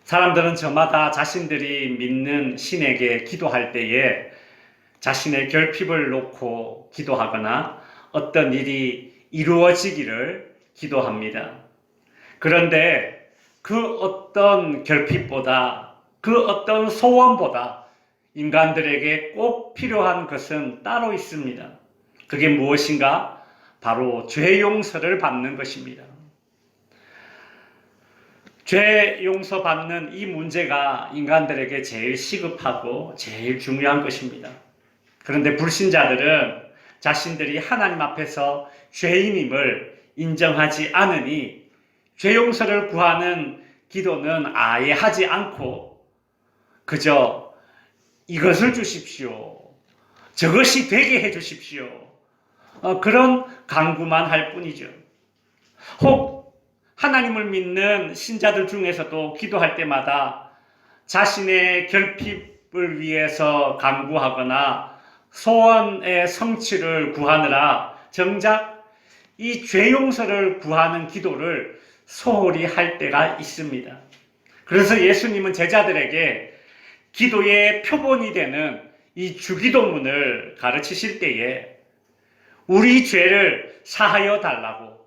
사람들은 저마다 자신들이 믿는 신에게 기도할 때에 자신의 결핍을 놓고 기도하거나 어떤 일이 이루어지기를 기도합니다. 그런데 그 어떤 결핍보다, 그 어떤 소원보다 인간들에게 꼭 필요한 것은 따로 있습니다. 그게 무엇인가? 바로 죄 용서를 받는 것입니다. 죄 용서받는 이 문제가 인간들에게 제일 시급하고 제일 중요한 것입니다. 그런데 불신자들은 자신들이 하나님 앞에서 죄인임을 인정하지 않으니 죄 용서를 구하는 기도는 아예 하지 않고 그저 이것을 주십시오, 저것이 되게 해주십시오, 그런 간구만 할 뿐이죠. 혹 하나님을 믿는 신자들 중에서도 기도할 때마다 자신의 결핍을 위해서 간구하거나 소원의 성취를 구하느라 정작 이 죄 용서를 구하는 기도를 소홀히 할 때가 있습니다. 그래서 예수님은 제자들에게 기도의 표본이 되는 이 주기도문을 가르치실 때에 우리 죄를 사하여 달라고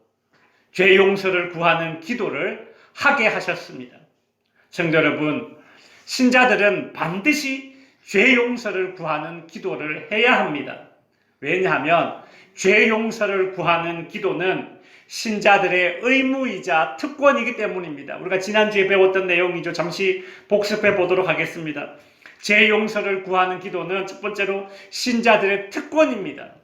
죄 용서를 구하는 기도를 하게 하셨습니다. 성도 여러분, 신자들은 반드시 죄 용서를 구하는 기도를 해야 합니다. 왜냐하면 죄 용서를 구하는 기도는 신자들의 의무이자 특권이기 때문입니다. 우리가 지난주에 배웠던 내용이죠. 잠시 복습해 보도록 하겠습니다. 죄 용서를 구하는 기도는 첫 번째로 신자들의 특권입니다.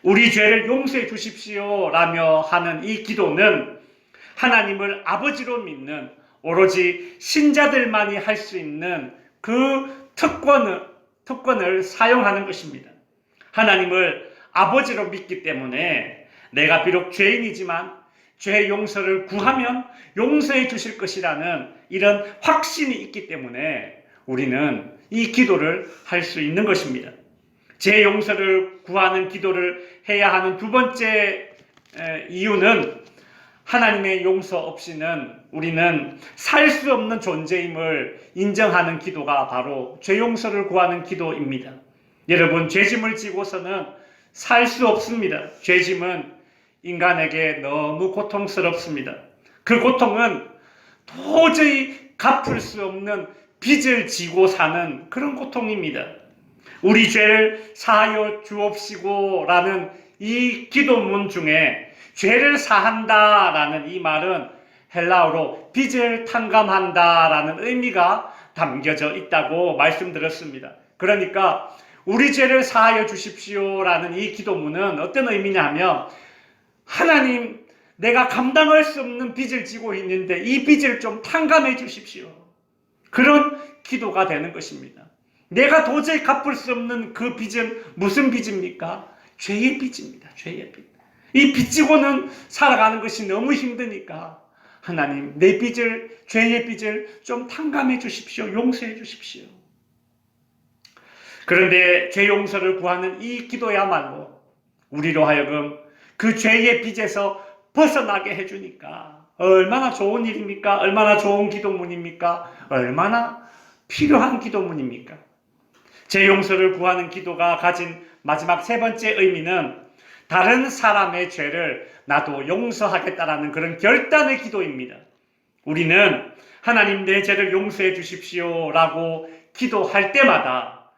우리 죄를 용서해 주십시오 라며 하는 이 기도는 하나님을 아버지로 믿는 오로지 신자들만이 할 수 있는 그 특권을 사용하는 것입니다. 하나님을 아버지로 믿기 때문에 내가 비록 죄인이지만 죄 용서를 구하면 용서해 주실 것이라는 이런 확신이 있기 때문에 우리는 이 기도를 할 수 있는 것입니다. 죄 용서를 구하는 기도를 해야 하는 두 번째 이유는 하나님의 용서 없이는 우리는 살 수 없는 존재임을 인정하는 기도가 바로 죄 용서를 구하는 기도입니다. 여러분, 죄짐을 지고서는 살 수 없습니다. 죄짐은 인간에게 너무 고통스럽습니다. 그 고통은 도저히 갚을 수 없는 빚을 지고 사는 그런 고통입니다. 우리 죄를 사하여 주옵시고 라는 이 기도문 중에 죄를 사한다 라는 이 말은 헬라어로 빚을 탕감한다 라는 의미가 담겨져 있다고 말씀드렸습니다. 그러니까 우리 죄를 사하여 주십시오 라는 이 기도문은 어떤 의미냐 하면 하나님, 내가 감당할 수 없는 빚을 지고 있는데 이 빚을 좀 탕감해 주십시오. 그런 기도가 되는 것입니다. 내가 도저히 갚을 수 없는 그 빚은 무슨 빚입니까? 죄의 빚입니다. 죄의 빚. 이 빚지고는 살아가는 것이 너무 힘드니까 하나님, 내 빚을, 죄의 빚을 좀 탕감해 주십시오. 용서해 주십시오. 그런데 죄 용서를 구하는 이 기도야말로 우리로 하여금 그 죄의 빚에서 벗어나게 해주니까 얼마나 좋은 일입니까? 얼마나 좋은 기도문입니까? 얼마나 필요한 기도문입니까? 죄 용서를 구하는 기도가 가진 마지막 세 번째 의미는 다른 사람의 죄를 나도 용서하겠다라는 그런 결단의 기도입니다. 우리는 하나님, 내 죄를 용서해 주십시오 라고 기도할 때마다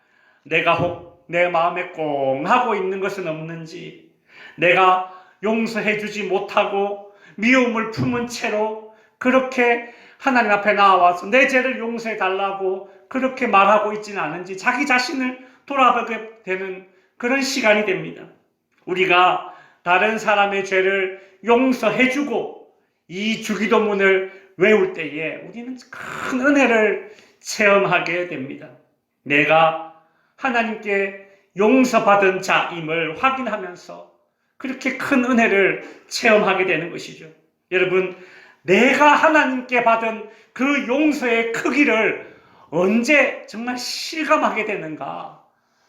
내가 혹 내 마음에 꽁 하고 있는 것은 없는지, 내가 용서해 주지 못하고 미움을 품은 채로 그렇게 하나님 앞에 나와서 내 죄를 용서해 달라고 그렇게 말하고 있지는 않은지 자기 자신을 돌아보게 되는 그런 시간이 됩니다. 우리가 다른 사람의 죄를 용서해주고 이 주기도문을 외울 때에 우리는 큰 은혜를 체험하게 됩니다. 내가 하나님께 용서받은 자임을 확인하면서 그렇게 큰 은혜를 체험하게 되는 것이죠. 여러분, 내가 하나님께 받은 그 용서의 크기를 언제 정말 실감하게 되는가?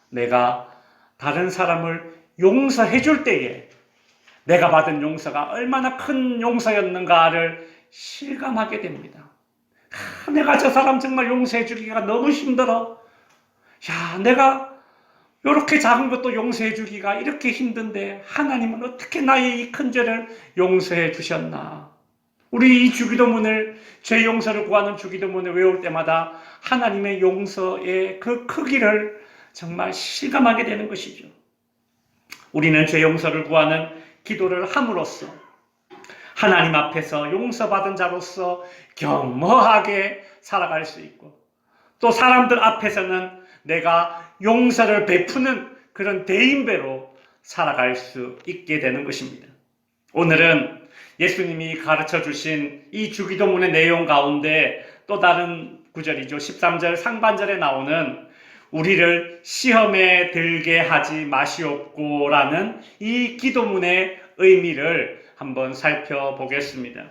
내가 다른 사람을 용서해 줄 때에 내가 받은 용서가 얼마나 큰 용서였는가를 실감하게 됩니다. 내가 저 사람 정말 용서해 주기가 너무 힘들어. 야, 내가 이렇게 작은 것도 용서해 주기가 이렇게 힘든데 하나님은 어떻게 나의 이 큰 죄를 용서해 주셨나? 우리 이 주기도문을, 죄 용서를 구하는 주기도문을 외울 때마다 하나님의 용서의 그 크기를 정말 실감하게 되는 것이죠. 우리는 죄 용서를 구하는 기도를 함으로써 하나님 앞에서 용서받은 자로서 겸허하게 살아갈 수 있고, 또 사람들 앞에서는 내가 용서를 베푸는 그런 대인배로 살아갈 수 있게 되는 것입니다. 오늘은 예수님이 가르쳐 주신 이 주기도문의 내용 가운데 또 다른 구절이죠. 13절 상반절에 나오는 우리를 시험에 들게 하지 마시옵고라는 이 기도문의 의미를 한번 살펴보겠습니다.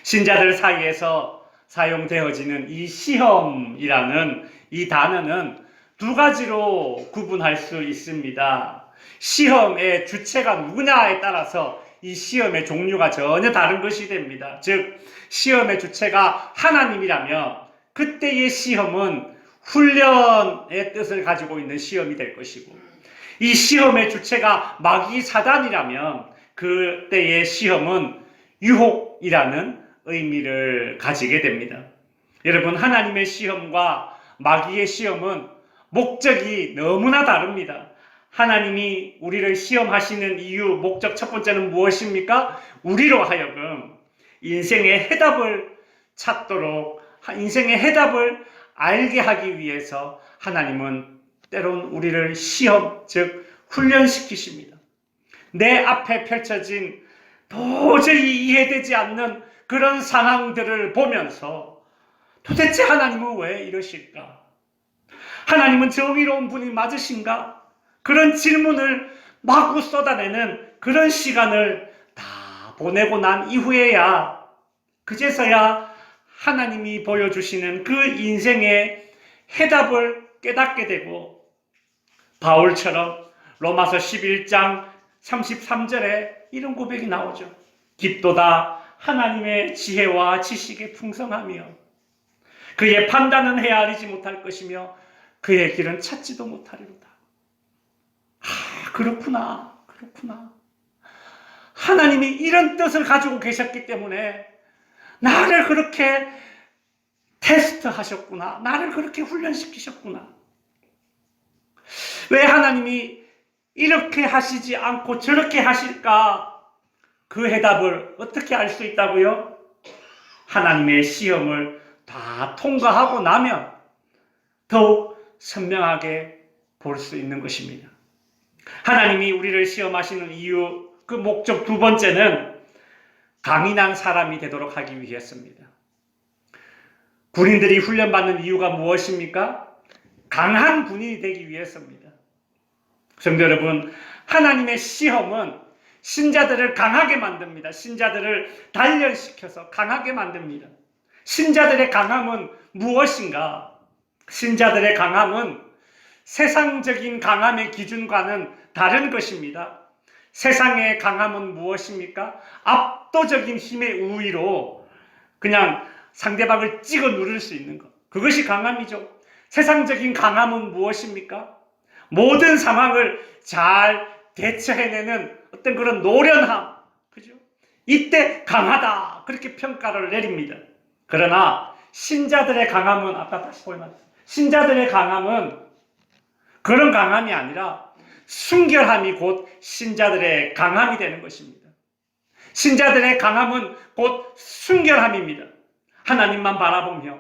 신자들 사이에서 사용되어지는 이 시험이라는 이 단어는 두 가지로 구분할 수 있습니다. 시험의 주체가 누구냐에 따라서 이 시험의 종류가 전혀 다른 것이 됩니다. 즉, 시험의 주체가 하나님이라면 그때의 시험은 훈련의 뜻을 가지고 있는 시험이 될 것이고, 이 시험의 주체가 마귀 사단이라면 그때의 시험은 유혹이라는 의미를 가지게 됩니다. 여러분, 하나님의 시험과 마귀의 시험은 목적이 너무나 다릅니다. 하나님이 우리를 시험하시는 이유, 목적 첫 번째는 무엇입니까? 우리로 하여금 인생의 해답을 찾도록, 인생의 해답을 알게 하기 위해서 하나님은 때론 우리를 시험, 즉 훈련시키십니다. 내 앞에 펼쳐진 도저히 이해되지 않는 그런 상황들을 보면서 도대체 하나님은 왜 이러실까? 하나님은 정의로운 분이 맞으신가? 그런 질문을 마구 쏟아내는 그런 시간을 다 보내고 난 이후에야, 그제서야 하나님이 보여주시는 그 인생의 해답을 깨닫게 되고, 바울처럼 로마서 11장 33절에 이런 고백이 나오죠. 깊도다 하나님의 지혜와 지식의 풍성하며 그의 판단은 헤아리지 못할 것이며 그의 길은 찾지도 못하리로다. 그렇구나. 하나님이 이런 뜻을 가지고 계셨기 때문에 나를 그렇게 테스트하셨구나. 나를 그렇게 훈련시키셨구나. 왜 하나님이 이렇게 하시지 않고 저렇게 하실까? 그 해답을 어떻게 알 수 있다고요? 하나님의 시험을 다 통과하고 나면 더욱 선명하게 볼 수 있는 것입니다. 하나님이 우리를 시험하시는 이유, 그 목적 두 번째는 강인한 사람이 되도록 하기 위해서입니다. 군인들이 훈련받는 이유가 무엇입니까? 강한 군인이 되기 위해서입니다. 성도 여러분, 하나님의 시험은 신자들을 강하게 만듭니다. 신자들을 단련시켜서 강하게 만듭니다. 신자들의 강함은 무엇인가? 신자들의 강함은 세상적인 강함의 기준과는 다른 것입니다. 세상의 강함은 무엇입니까? 압도적인 힘의 우위로 그냥 상대방을 찍어 누를 수 있는 것. 그것이 강함이죠. 세상적인 강함은 무엇입니까? 모든 상황을 잘 대처해내는 어떤 그런 노련함. 그죠? 이때 강하다. 그렇게 평가를 내립니다. 그러나 신자들의 강함은, 아까 다시 보여놨죠. 신자들의 강함은 그런 강함이 아니라 순결함이 곧 신자들의 강함이 되는 것입니다. 신자들의 강함은 곧 순결함입니다. 하나님만 바라보며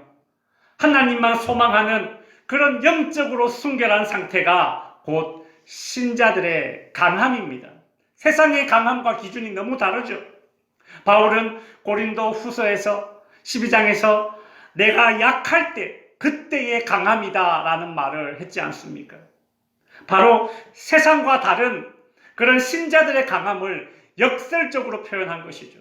하나님만 소망하는 그런 영적으로 순결한 상태가 곧 신자들의 강함입니다. 세상의 강함과 기준이 너무 다르죠. 바울은 고린도 후서에서 12장에서 내가 약할 때 그때의 강함이다 라는 말을 했지 않습니까? 바로 세상과 다른 그런 신자들의 강함을 역설적으로 표현한 것이죠.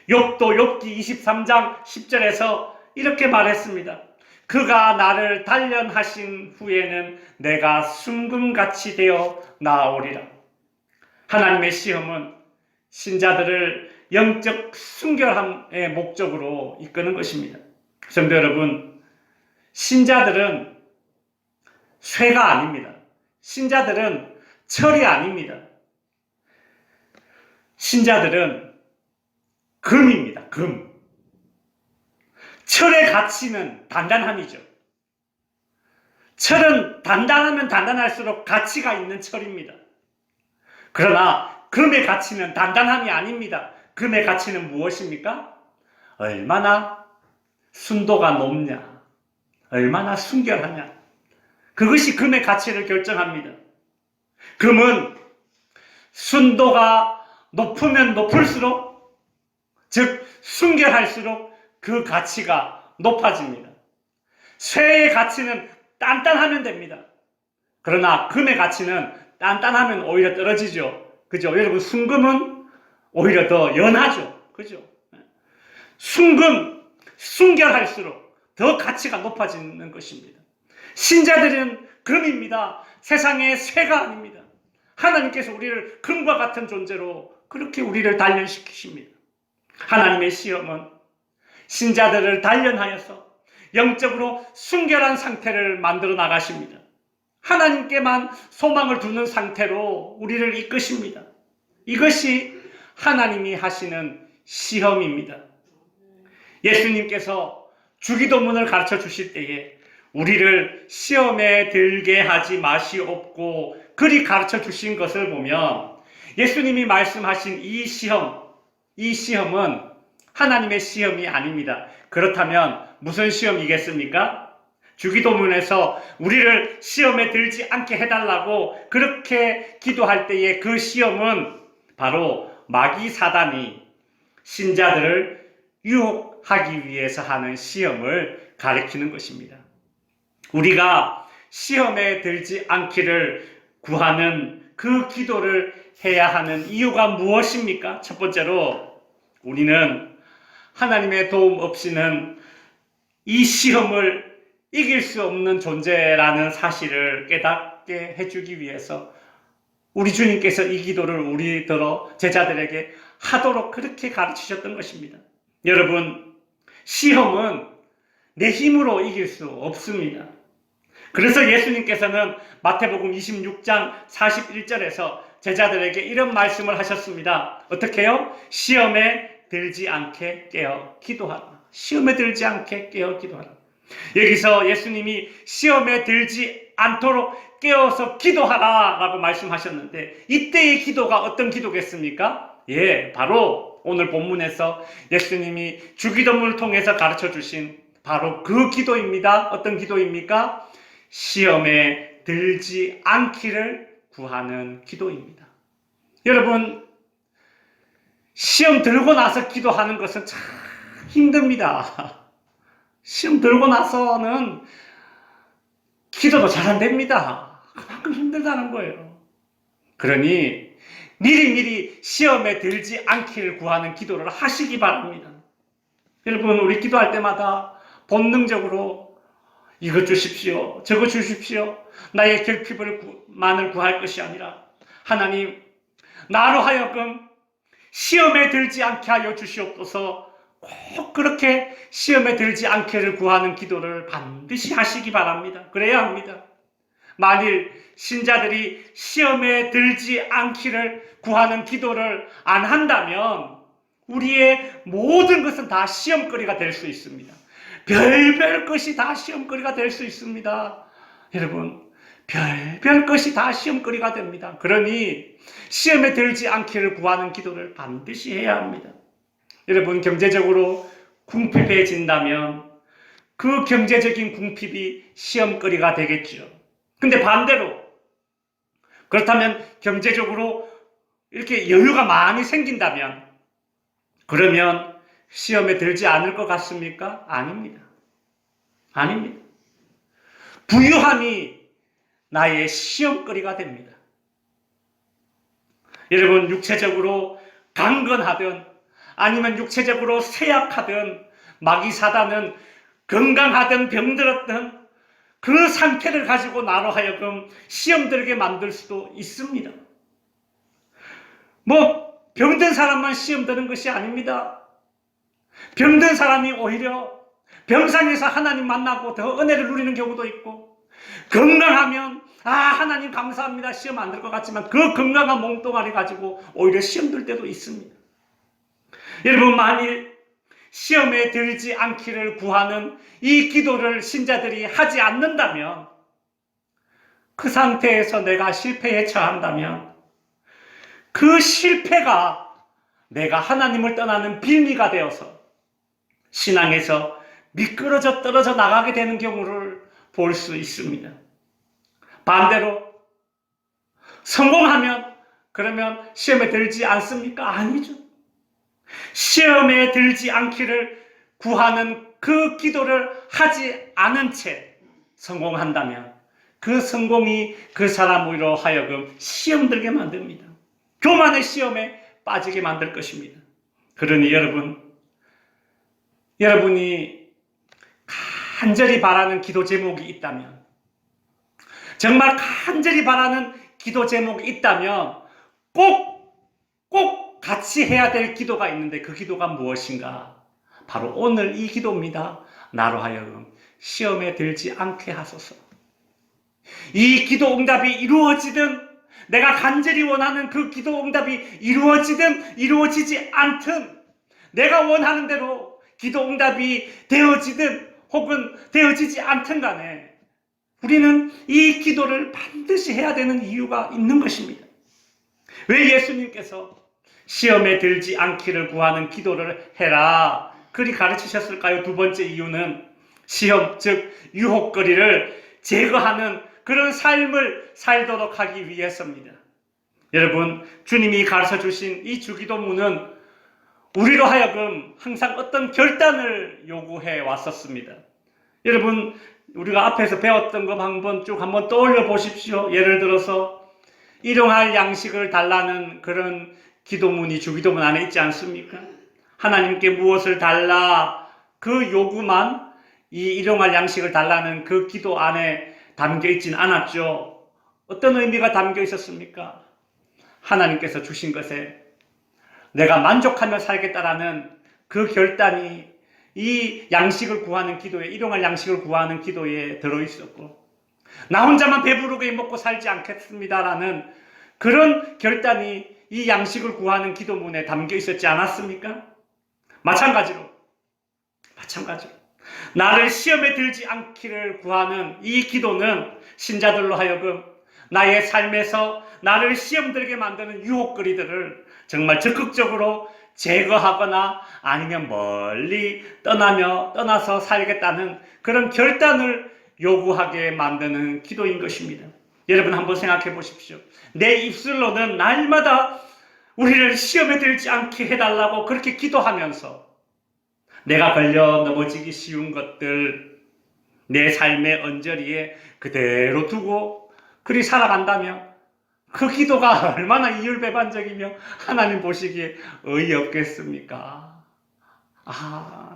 욥도 욥기 23장 10절에서 이렇게 말했습니다. 그가 나를 단련하신 후에는 내가 순금같이 되어 나아오리라. 하나님의 시험은 신자들을 영적 순결함의 목적으로 이끄는 것입니다. 성도 여러분, 신자들은 쇠가 아닙니다. 신자들은 철이 아닙니다. 신자들은 금입니다. 금. 철의 가치는 단단함이죠. 철은 단단하면 단단할수록 가치가 있는 철입니다. 그러나 금의 가치는 단단함이 아닙니다. 금의 가치는 무엇입니까? 얼마나 순도가 높냐, 얼마나 순결하냐, 그것이 금의 가치를 결정합니다. 금은 순도가 높으면 높을수록, 즉 순결할수록 그 가치가 높아집니다. 쇠의 가치는 단단하면 됩니다. 그러나 금의 가치는 단단하면 오히려 떨어지죠. 그죠? 여러분, 순금은 오히려 더 연하죠. 그죠? 순금, 순결할수록 더 가치가 높아지는 것입니다. 신자들은 금입니다. 세상의 쇠가 아닙니다. 하나님께서 우리를 금과 같은 존재로 그렇게 우리를 단련시키십니다. 하나님의 시험은 신자들을 단련하여서 영적으로 순결한 상태를 만들어 나가십니다. 하나님께만 소망을 두는 상태로 우리를 이끄십니다. 이것이 하나님이 하시는 시험입니다. 예수님께서 주기도문을 가르쳐 주실 때에 우리를 시험에 들게 하지 마시옵고 그리 가르쳐 주신 것을 보면 예수님이 말씀하신 이 시험은 하나님의 시험이 아닙니다. 그렇다면 무슨 시험이겠습니까? 주기도문에서 우리를 시험에 들지 않게 해달라고 그렇게 기도할 때의 그 시험은 바로 마귀 사단이 신자들을 유혹하기 위해서 하는 시험을 가리키는 것입니다. 우리가 시험에 들지 않기를 구하는 그 기도를 해야 하는 이유가 무엇입니까? 첫 번째로 우리는 하나님의 도움 없이는 이 시험을 이길 수 없는 존재라는 사실을 깨닫게 해주기 위해서 우리 주님께서 이 기도를 우리더러 제자들에게 하도록 그렇게 가르치셨던 것입니다. 여러분, 시험은 내 힘으로 이길 수 없습니다. 그래서 예수님께서는 마태복음 26장 41절에서 제자들에게 이런 말씀을 하셨습니다. 어떻게 해요? 시험에 들지 않게 깨어 기도하라. 시험에 들지 않게 깨어 기도하라. 여기서 예수님이 시험에 들지 않도록 깨어서 기도하라 라고 말씀하셨는데 이때의 기도가 어떤 기도겠습니까? 예, 바로 오늘 본문에서 예수님이 주기도문을 통해서 가르쳐 주신 바로 그 기도입니다. 어떤 기도입니까? 시험에 들지 않기를 구하는 기도입니다. 여러분, 시험 들고 나서 기도하는 것은 참 힘듭니다. 시험 들고 나서는 기도도 잘 안 됩니다. 그만큼 힘들다는 거예요. 그러니 미리미리 시험에 들지 않기를 구하는 기도를 하시기 바랍니다. 여러분, 우리 기도할 때마다 본능적으로 이것 주십시오, 저것 주십시오, 나의 결핍만을 구할 것이 아니라 하나님, 나로 하여금 시험에 들지 않게 하여 주시옵소서, 꼭 그렇게 시험에 들지 않기를 구하는 기도를 반드시 하시기 바랍니다. 그래야 합니다. 만일 신자들이 시험에 들지 않기를 구하는 기도를 안 한다면 우리의 모든 것은 다 시험거리가 될 수 있습니다. 별별 것이 다 시험거리가 될 수 있습니다. 여러분, 별별 것이 다 시험거리가 됩니다. 그러니 시험에 들지 않기를 구하는 기도를 반드시 해야 합니다. 여러분, 경제적으로 궁핍해진다면 그 경제적인 궁핍이 시험거리가 되겠죠. 근데 반대로 그렇다면 경제적으로 이렇게 여유가 많이 생긴다면 그러면 시험에 들지 않을 것 같습니까? 아닙니다. 아닙니다. 부유함이 나의 시험거리가 됩니다. 여러분, 육체적으로 강건하든 아니면 육체적으로 쇠약하든 마귀 사단은 건강하든 병들었든 그 상태를 가지고 나로 하여금 시험 들게 만들 수도 있습니다. 병든 사람만 시험 드는 것이 아닙니다. 병든 사람이 오히려 병상에서 하나님 만나고 더 은혜를 누리는 경우도 있고, 건강하면 하나님 감사합니다. 시험 안 들 것 같지만 그 건강한 몸뚱아리 가지고 오히려 시험 들 때도 있습니다. 여러분, 만일 시험에 들지 않기를 구하는 이 기도를 신자들이 하지 않는다면, 그 상태에서 내가 실패에 처한다면 그 실패가 내가 하나님을 떠나는 빌미가 되어서 신앙에서 미끄러져 떨어져 나가게 되는 경우를 볼 수 있습니다. 반대로 성공하면 그러면 시험에 들지 않습니까? 아니죠. 시험에 들지 않기를 구하는 그 기도를 하지 않은 채 성공한다면 그 성공이 그 사람으로 하여금 시험 들게 만듭니다. 교만의 시험에 빠지게 만들 것입니다. 그러니 여러분이 간절히 바라는 기도 제목이 있다면, 정말 간절히 바라는 기도 제목이 있다면 꼭 같이 해야 될 기도가 있는데, 그 기도가 무엇인가? 바로 오늘 이 기도입니다. 나로 하여금 시험에 들지 않게 하소서. 이 기도 응답이 이루어지든, 내가 간절히 원하는 그 기도 응답이 이루어지든 이루어지지 않든, 내가 원하는 대로 기도 응답이 되어지든 혹은 되어지지 않든 간에 우리는 이 기도를 반드시 해야 되는 이유가 있는 것입니다. 왜 예수님께서 시험에 들지 않기를 구하는 기도를 해라 그리 가르치셨을까요? 두 번째 이유는 시험, 즉 유혹거리를 제거하는 그런 삶을 살도록 하기 위해서입니다. 여러분, 주님이 가르쳐 주신 이 주기도문은 우리로 하여금 항상 어떤 결단을 요구해 왔었습니다. 여러분, 우리가 앞에서 배웠던 것 한번 떠올려 보십시오. 예를 들어서 일용할 양식을 달라는 그런 기도문이 주기도문 안에 있지 않습니까? 하나님께 무엇을 달라, 그 요구만, 이 일용할 양식을 달라는 그 기도 안에 담겨 있진 않았죠. 어떤 의미가 담겨 있었습니까? 하나님께서 주신 것에 내가 만족하며 살겠다라는 그 결단이 이 양식을 구하는 기도에, 일용할 양식을 구하는 기도에 들어있었고, 나 혼자만 배부르게 먹고 살지 않겠습니다라는 그런 결단이 이 양식을 구하는 기도문에 담겨 있었지 않았습니까? 마찬가지로 나를 시험에 들지 않기를 구하는 이 기도는 신자들로 하여금 나의 삶에서 나를 시험 들게 만드는 유혹거리들을 정말 적극적으로 제거하거나 아니면 멀리 떠나서 살겠다는 그런 결단을 요구하게 만드는 기도인 것입니다. 여러분, 한번 생각해 보십시오. 내 입술로는 날마다 우리를 시험에 들지 않게 해달라고 그렇게 기도하면서 내가 걸려 넘어지기 쉬운 것들 내 삶의 언저리에 그대로 두고 그리 살아간다면 그 기도가 얼마나 이율배반적이며 하나님 보시기에 어이없겠습니까?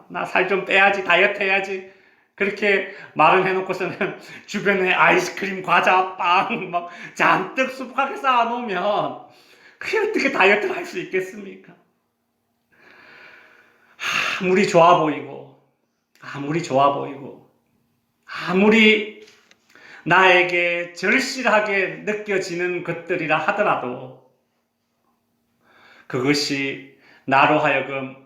나 살 좀 빼야지, 다이어트 해야지, 그렇게 말을 해놓고서는 주변에 아이스크림, 과자, 빵 막 잔뜩 수북하게 쌓아놓으면 그게 어떻게 다이어트를 할 수 있겠습니까? 아무리 좋아 보이고 아무리 나에게 절실하게 느껴지는 것들이라 하더라도 그것이 나로 하여금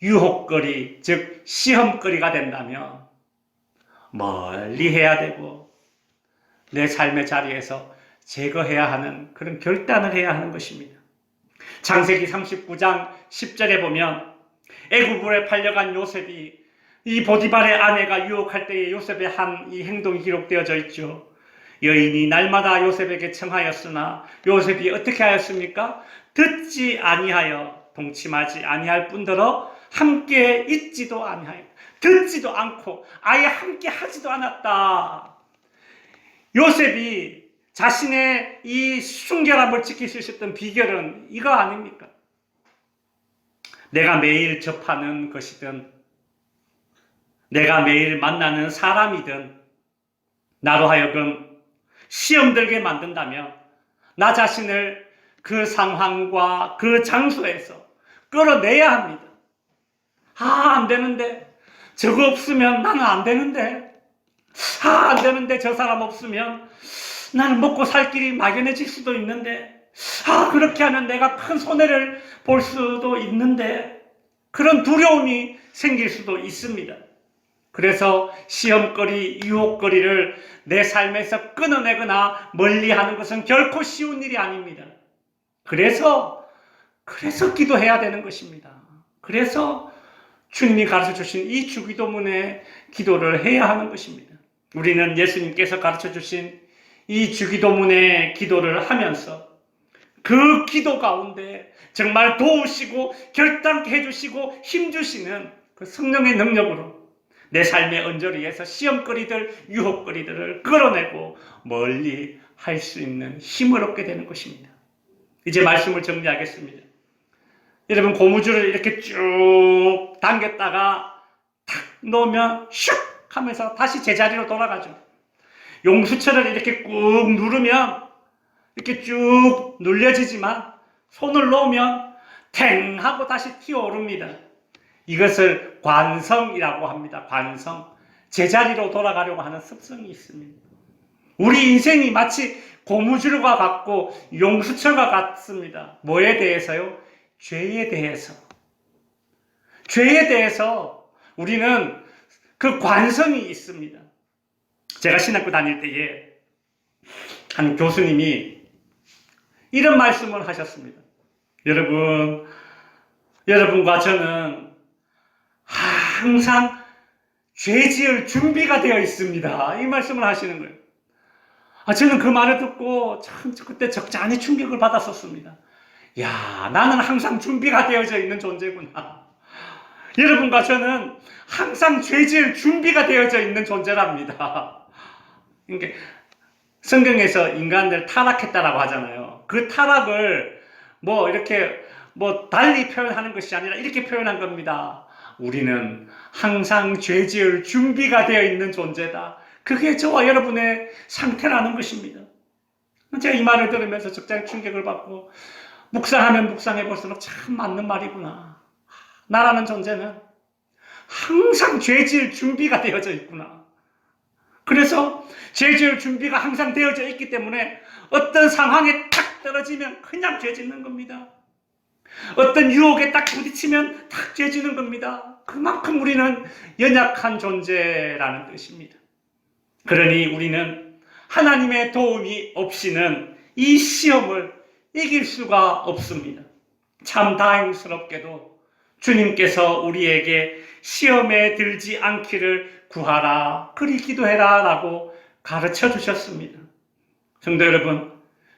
유혹거리, 즉 시험거리가 된다면 멀리 해야 되고 내 삶의 자리에서 제거해야 하는 그런 결단을 해야 하는 것입니다. 창세기 39장 10절에 보면 애굽으로 팔려간 요셉이 이 보디발의 아내가 유혹할 때에 요셉의 한 이 행동이 기록되어져 있죠. 여인이 날마다 요셉에게 청하였으나 요셉이 어떻게 하였습니까? 듣지 아니하여 동침하지 아니할 뿐더러 함께 있지도 아니하여, 듣지도 않고 아예 함께 하지도 않았다. 요셉이 자신의 이 순결함을 지킬 수 있었던 비결은 이거 아닙니까? 내가 매일 접하는 것이든 내가 매일 만나는 사람이든 나로 하여금 시험 들게 만든다면 나 자신을 그 상황과 그 장소에서 끌어내야 합니다. 안 되는데, 저거 없으면 나는 안 되는데, 안 되는데 저 사람 없으면 나는 먹고 살 길이 막연해질 수도 있는데, 그렇게 하면 내가 큰 손해를 볼 수도 있는데, 그런 두려움이 생길 수도 있습니다. 그래서 시험거리, 유혹거리를 내 삶에서 끊어내거나 멀리하는 것은 결코 쉬운 일이 아닙니다. 그래서 기도해야 되는 것입니다. 그래서 주님이 가르쳐 주신 이 주기도문의 기도를 해야 하는 것입니다. 우리는 예수님께서 가르쳐 주신 이 주기도문의 기도를 하면서 그 기도 가운데 정말 도우시고 결단케 해주시고 힘주시는 그 성령의 능력으로 내 삶의 언저리에서 시험거리들, 유혹거리들을 끌어내고 멀리 할 수 있는 힘을 얻게 되는 것입니다. 이제 말씀을 정리하겠습니다. 여러분, 고무줄을 이렇게 쭉 당겼다가 탁 놓으면 슉 하면서 다시 제자리로 돌아가죠. 용수철을 이렇게 꾹 누르면 이렇게 쭉 눌려지지만 손을 놓으면 탱 하고 다시 튀어오릅니다. 이것을 관성이라고 합니다. 관성. 제자리로 돌아가려고 하는 습성이 있습니다. 우리 인생이 마치 고무줄과 같고 용수철과 같습니다. 뭐에 대해서요? 죄에 대해서. 죄에 대해서 우리는 그 관성이 있습니다. 제가 신학교 다닐 때에 한 교수님이 이런 말씀을 하셨습니다. 여러분과 저는 항상 죄 지을 준비가 되어 있습니다. 이 말씀을 하시는 거예요. 저는 그 말을 듣고 참 그때 적잖이 충격을 받았었습니다. 나는 항상 준비가 되어져 있는 존재구나. 여러분과 저는 항상 죄 지을 준비가 되어져 있는 존재랍니다. 그러니까 성경에서 인간들 타락했다라고 하잖아요. 그 타락을 이렇게 달리 표현하는 것이 아니라 이렇게 표현한 겁니다. 우리는 항상 죄 지을 준비가 되어 있는 존재다. 그게 저와 여러분의 상태라는 것입니다. 제가 이 말을 들으면서 적잖이 충격을 받고 묵상하면 묵상해 볼수록 참 맞는 말이구나. 나라는 존재는 항상 죄 지을 준비가 되어져 있구나. 그래서 죄 지을 준비가 항상 되어져 있기 때문에 어떤 상황에 탁 떨어지면 그냥 죄 짓는 겁니다. 어떤 유혹에 딱 부딪히면 탁 죄 지는 겁니다. 그만큼 우리는 연약한 존재라는 뜻입니다. 그러니 우리는 하나님의 도움이 없이는 이 시험을 이길 수가 없습니다. 참 다행스럽게도 주님께서 우리에게 시험에 들지 않기를 구하라, 그리 기도해라 라고 가르쳐 주셨습니다. 성도 여러분,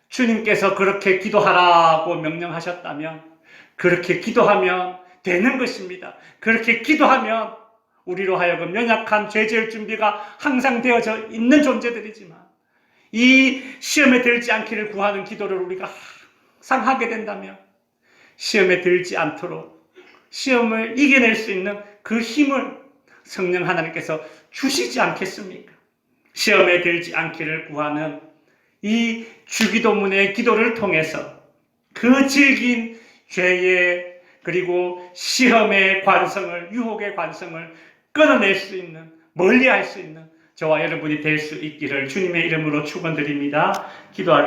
주님께서 그렇게 기도하라고 명령하셨다면 그렇게 기도하면 되는 것입니다. 그렇게 기도하면 우리로 하여금 연약한 죄 지을 준비가 항상 되어져 있는 존재들이지만 이 시험에 들지 않기를 구하는 기도를 우리가 항상 하게 된다면 시험에 들지 않도록 시험을 이겨낼 수 있는 그 힘을 성령 하나님께서 주시지 않겠습니까? 시험에 들지 않기를 구하는 이 주기도문의 기도를 통해서 그 질긴 죄의 그리고 시험의 관성을, 유혹의 관성을 끊어낼 수 있는, 멀리할 수 있는 저와 여러분이 될 수 있기를 주님의 이름으로 축원드립니다. 기도하겠습니다.